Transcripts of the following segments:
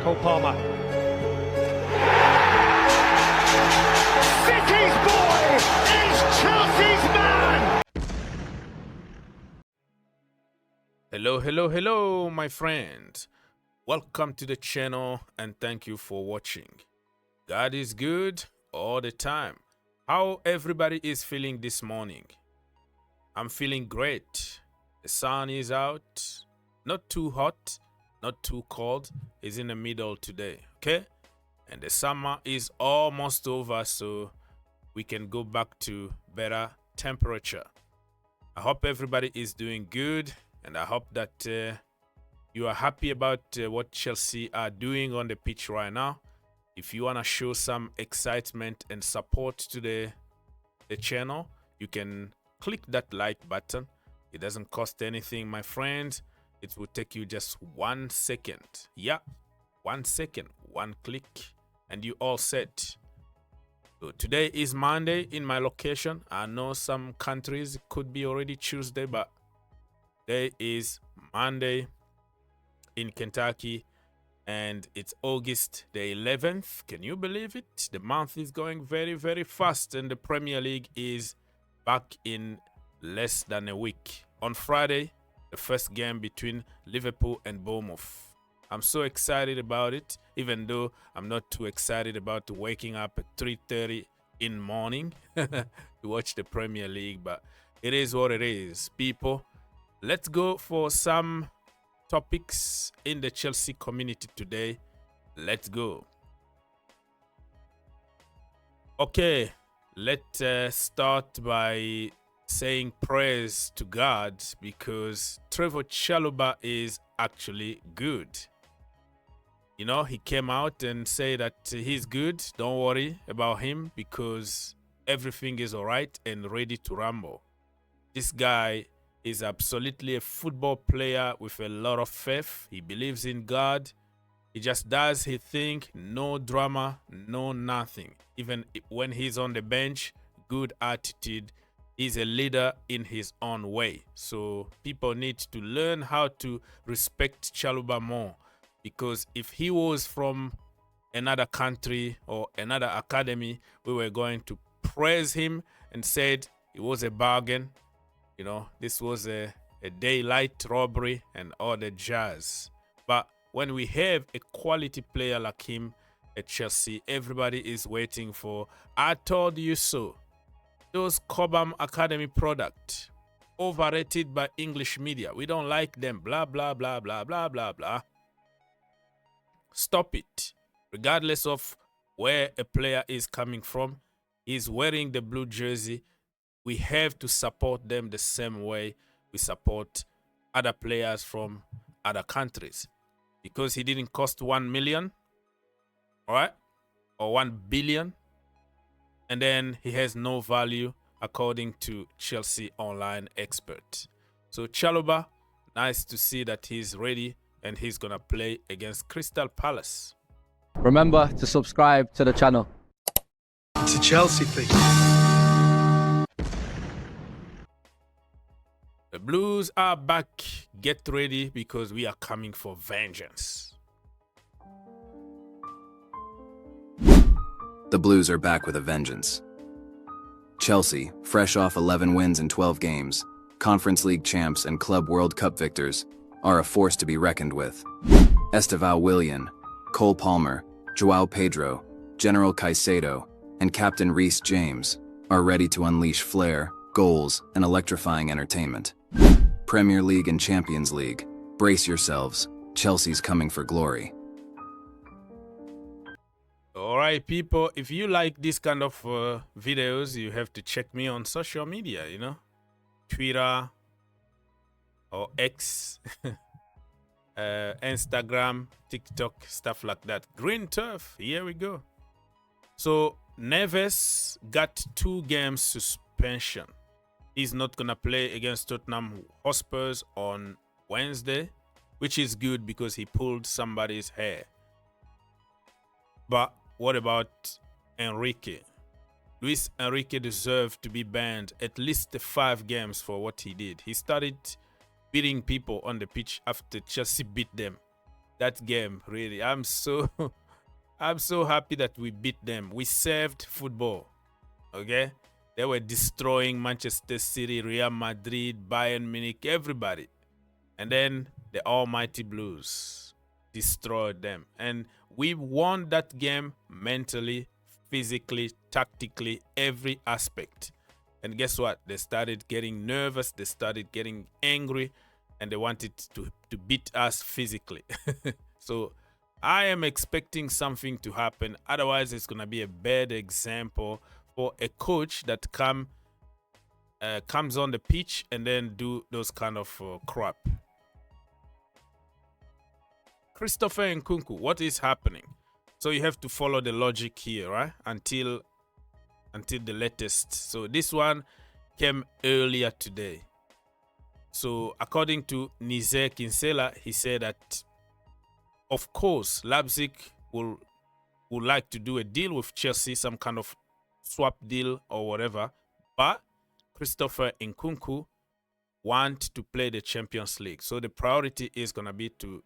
Cole Palmer. City's boy is Chelsea's man! Hello, my friends. Welcome to the channel and thank you for watching. God is good all the time. How everybody is feeling this morning? I'm feeling great. The sun is out. Not too hot, not too cold. It's in the middle today, okay? And the summer is almost over, so we can go back to better temperature. I hope everybody is doing good, and I hope that you are happy about what Chelsea are doing on the pitch right now. If you want to show some excitement and support to the channel, you can click that like button. It doesn't cost anything, my friends. It will take you just 1 second. Yeah, 1 second, one click, and you all set. So today is Monday in my location. I know some countries could be already Tuesday, but today is Monday in Kentucky, and it's August the 11th. Can you believe it? The month is going very, very fast, and the Premier League is back in less than a week. On Friday, the first game between Liverpool and Bournemouth. I'm so excited about it, even though I'm not too excited about waking up at 3:30 in the morning to watch the Premier League, but it is what it is, people. Let's go for some topics in the Chelsea community today. Let's go. Okay, let's start by saying praise to God, because Trevoh Chalobah is actually good. You know, he came out and said that he's good. Don't worry about him because everything is all right and ready to rumble. This guy is absolutely a football player with a lot of faith. He believes in God. He just does his thing. No drama, no nothing. Even when he's on the bench, good attitude. He's a leader in his own way. So people need to learn how to respect Chalobah more, because if he was from another country or another academy, we were going to praise him and said it was a bargain. You know, this was a daylight robbery and all the jazz. But when we have a quality player like him at Chelsea, everybody is waiting for, I told you so. Those Cobham Academy product, overrated by English media. We don't like them, blah, blah, blah, blah, blah, blah, blah. Stop it. Regardless of where a player is coming from, he's wearing the blue jersey. We have to support them the same way we support other players from other countries. Because he didn't cost 1 million, all right, or 1 billion, and then he has no value according to Chelsea online expert. So Chalobah, nice to see that he's ready and he's gonna play against Crystal Palace. Remember to subscribe to the channel. It's a Chelsea thing. The Blues are back. Get ready because we are coming for vengeance. The Blues are back with a vengeance. Chelsea, fresh off 11 wins in 12 games, Conference League champs and Club World Cup victors, are a force to be reckoned with. Estevao Willian, Cole Palmer, João Pedro, General Caicedo, and Captain Reece James are ready to unleash flair, goals, and electrifying entertainment. Premier League and Champions League, brace yourselves, Chelsea's coming for glory. All right, people, if you like this kind of videos, you have to check me on social media, you know, Twitter or X, Instagram, TikTok, stuff like that. Green Turf, here we go. So Neves got 2 games suspension. He's not going to play against Tottenham Hotspurs on Wednesday, which is good because he pulled somebody's hair. But what about Enrique? Luis Enrique deserved to be banned at least 5 games for what he did. He started beating people on the pitch after Chelsea beat them. that game. Really, I'm so I'm so happy that we beat them. We served football. Okay, they were destroying Manchester City, Real Madrid, Bayern Munich, everybody, and then the Almighty Blues destroyed them, and we won that game mentally, physically, tactically, every aspect. And guess what? They started getting nervous, they started getting angry, and they wanted to beat us physically. So I am expecting something to happen. Otherwise, it's going to be a bad example for a coach that comes on the pitch and then do those kind of crap. Christopher Nkunku, what is happening? So you have to follow the logic here, right? Until the latest. So this one came earlier today. So according to Nize Kinsella, he said that, of course, Leipzig would like to do a deal with Chelsea, some kind of swap deal or whatever. But Christopher Nkunku want to play the Champions League. So the priority is going to be to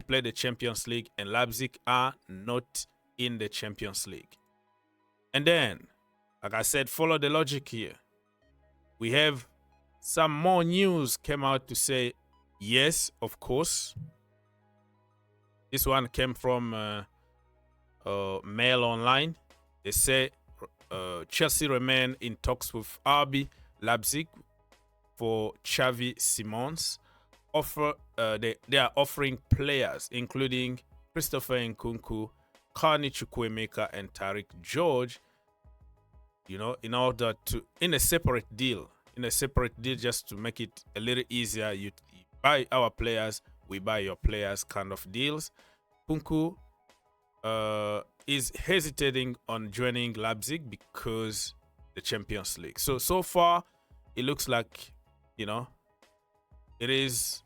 play the Champions League, and Leipzig are not in the Champions League. And then, like I said, follow the logic here. We have some more news came out to say, yes, of course. This one came from Mail Online. They say Chelsea remain in talks with RB Leipzig for Xavi Simons. They are offering players including Christopher Nkunku, Carney Chukwuemeka, and Tyrique George, in order to, in a separate deal, just to make it a little easier. You buy our players, we buy your players kind of deals. Nkunku is hesitating on joining Leipzig because the Champions League. So far, it looks like, it is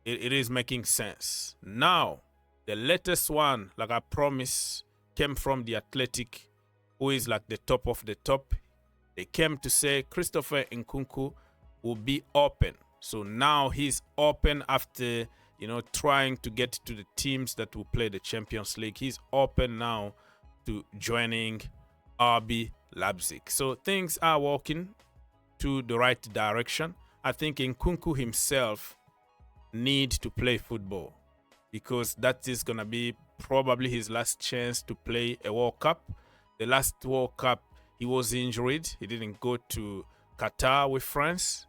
it is making sense. Now, the latest one, like I promised, came from the Athletic, who is like the top of the top. They came to say Christopher Nkunku will be open. So now he's open after, trying to get to the teams that will play the Champions League. He's open now to joining RB Leipzig. So things are walking to the right direction. I think Nkunku himself need to play football because that is going to be probably his last chance to play a World Cup. The last World Cup, he was injured. He didn't go to Qatar with France.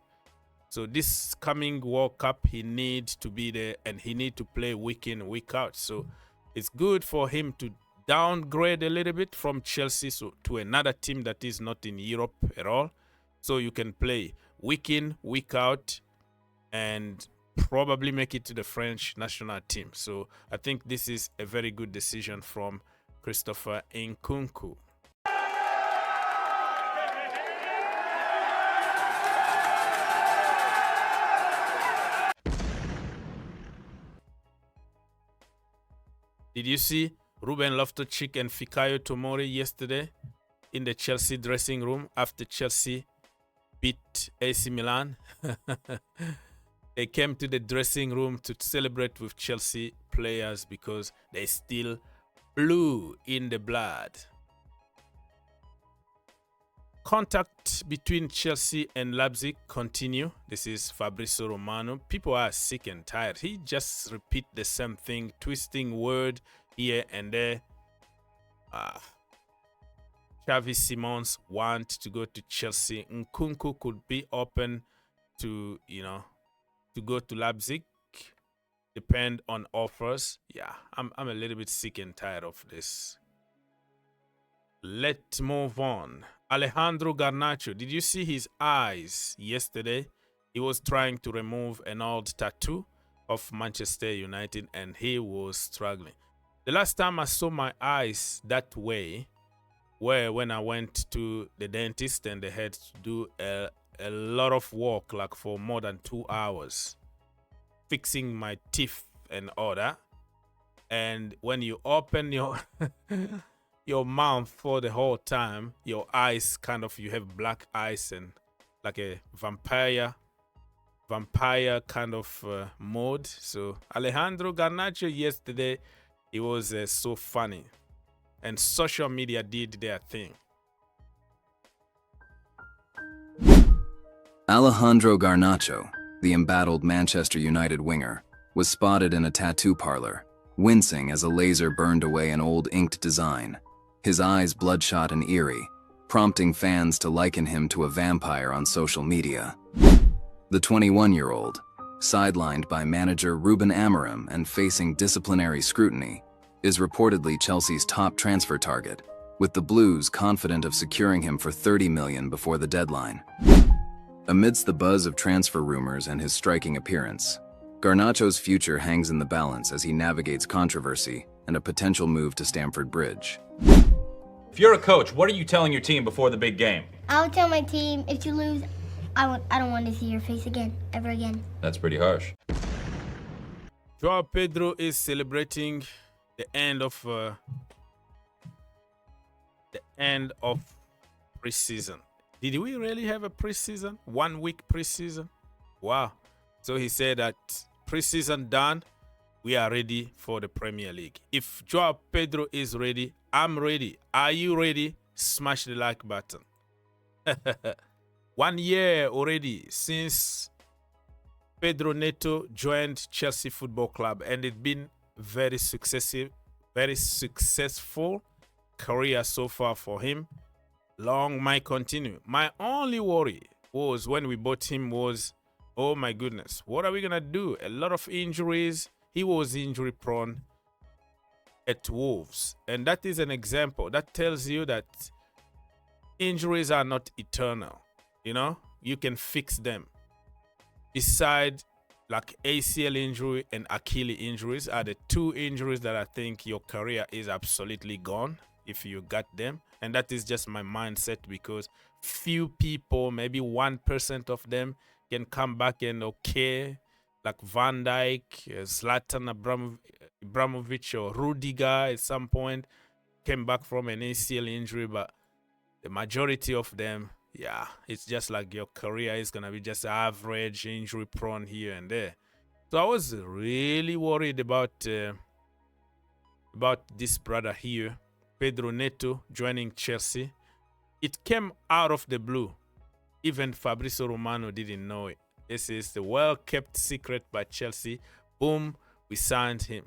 So this coming World Cup, he needs to be there and he needs to play week in, week out. So it's good for him to downgrade a little bit from Chelsea to another team that is not in Europe at all. So you can play week in, week out, and probably make it to the French national team. So I think this is a very good decision from Christopher Nkunku. Did you see Ruben Loftus-Cheek and Fikayo Tomori yesterday in the Chelsea dressing room after Chelsea beat AC Milan? They came to the dressing room to celebrate with Chelsea players because they still blue in the blood. Contact between Chelsea and Leipzig continue. This is Fabrizio Romano. People are sick and tired. He just repeat the same thing, twisting word here and there. Xavi Simons want to go to Chelsea. Nkunku could be open to, to go to Leipzig. Depend on offers. Yeah, I'm a little bit sick and tired of this. Let's move on. Alejandro Garnacho. Did you see his eyes yesterday? He was trying to remove an old tattoo of Manchester United and he was struggling. The last time I saw my eyes that way were when I went to the dentist and they had to do a lot of work, like for more than 2 hours, fixing my teeth and all that. And when you open your your mouth for the whole time, your eyes you have black eyes and like a vampire vampire kind of mode. So Alejandro Garnacho yesterday, it was so funny, and social media did their thing. Alejandro Garnacho, the embattled Manchester United winger, was spotted in a tattoo parlor, wincing as a laser burned away an old inked design, his eyes bloodshot and eerie, prompting fans to liken him to a vampire on social media. The 21-year-old, sidelined by manager Ruben Amorim and facing disciplinary scrutiny, is reportedly Chelsea's top transfer target, with the Blues confident of securing him for $30 million before the deadline. Amidst the buzz of transfer rumors and his striking appearance, Garnacho's future hangs in the balance as he navigates controversy and a potential move to Stamford Bridge. If you're a coach, what are you telling your team before the big game? I would tell my team, if you lose, I don't want to see your face again, ever again. That's pretty harsh. Joao Pedro is celebrating the end of preseason. Did we really have a preseason? 1 week preseason? Wow. So he said that preseason done, we are ready for the Premier League. If Joao Pedro is ready, I'm ready. Are you ready? Smash the like button. 1 year already since Pedro Neto joined Chelsea Football Club, and it's been very successful career so far for him. Long might continue. My only worry was when we bought him was, oh my goodness, what are we gonna do? A lot of injuries. He was injury prone at Wolves, and that is an example that tells you that injuries are not eternal. You know, you can fix them. Beside like ACL injury and Achilles injuries are the two injuries that I think your career is absolutely gone if you got them. And that is just my mindset, because few people, maybe 1% of them, can come back and okay, like Van Dijk, Zlatan Abramovic, or Rudiger at some point came back from an ACL injury, but the majority of them, yeah, it's just like your career is gonna be just average, injury prone here and there. So I was really worried about this brother here, Pedro Neto, joining Chelsea. It came out of the blue. Even Fabrizio Romano didn't know it. This is the well-kept secret by Chelsea. Boom, we signed him.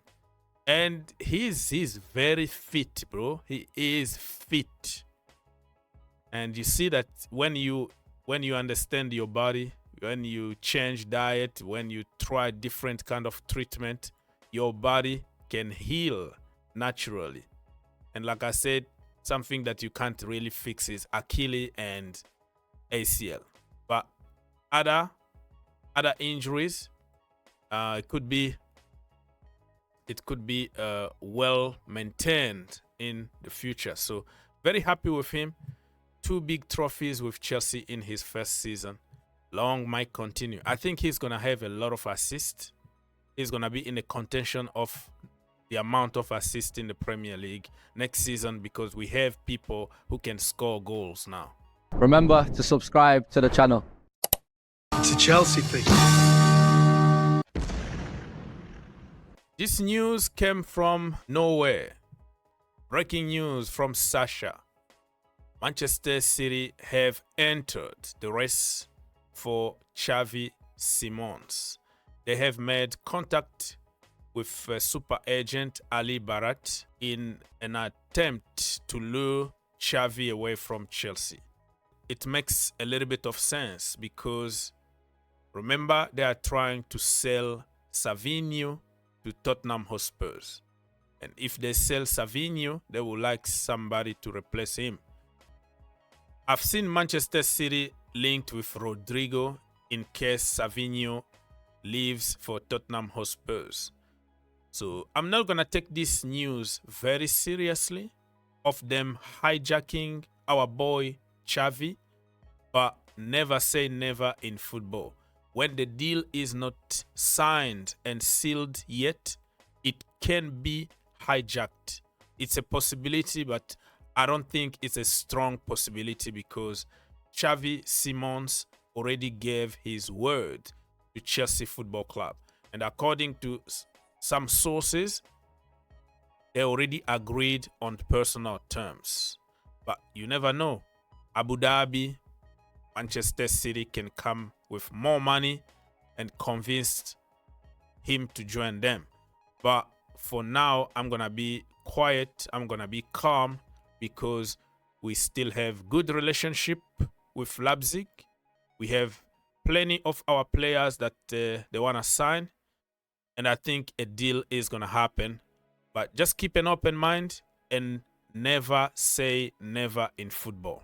And he's very fit, bro. He is fit. And you see that when you understand your body, when you change diet, when you try different kind of treatment, your body can heal naturally. And like I said, something that you can't really fix is Achilles and ACL. But other injuries, it could be well maintained in the future. So very happy with him. 2 big trophies with Chelsea in his first season. Long might continue. I think he's gonna have a lot of assists. He's gonna be in the contention of the amount of assists in the Premier League next season, because we have people who can score goals now. Remember to subscribe to the channel. It's a Chelsea thing. This news came from nowhere. Breaking news from Sasha. Manchester City have entered the race for Xavi Simons. They have made contact with super agent Ali Barat in an attempt to lure Xavi away from Chelsea. It makes a little bit of sense, because remember, they are trying to sell Savinho to Tottenham Hotspurs. And if they sell Savinho, they would like somebody to replace him. I've seen Manchester City linked with Rodrigo in case Savinho leaves for Tottenham Hotspurs. So I'm not going to take this news very seriously of them hijacking our boy Xavi, but never say never in football. When the deal is not signed and sealed yet, it can be hijacked. It's a possibility, but I don't think it's a strong possibility, because Xavi Simons already gave his word to Chelsea Football Club. And according to some sources, they already agreed on personal terms. But you never know. Abu Dhabi, Manchester City can come with more money and convince him to join them. But for now, I'm going to be quiet. I'm going to be calm because we still have good relationship with Leipzig. We have plenty of our players that they want to sign. And I think a deal is going to happen. But just keep an open mind and never say never in football.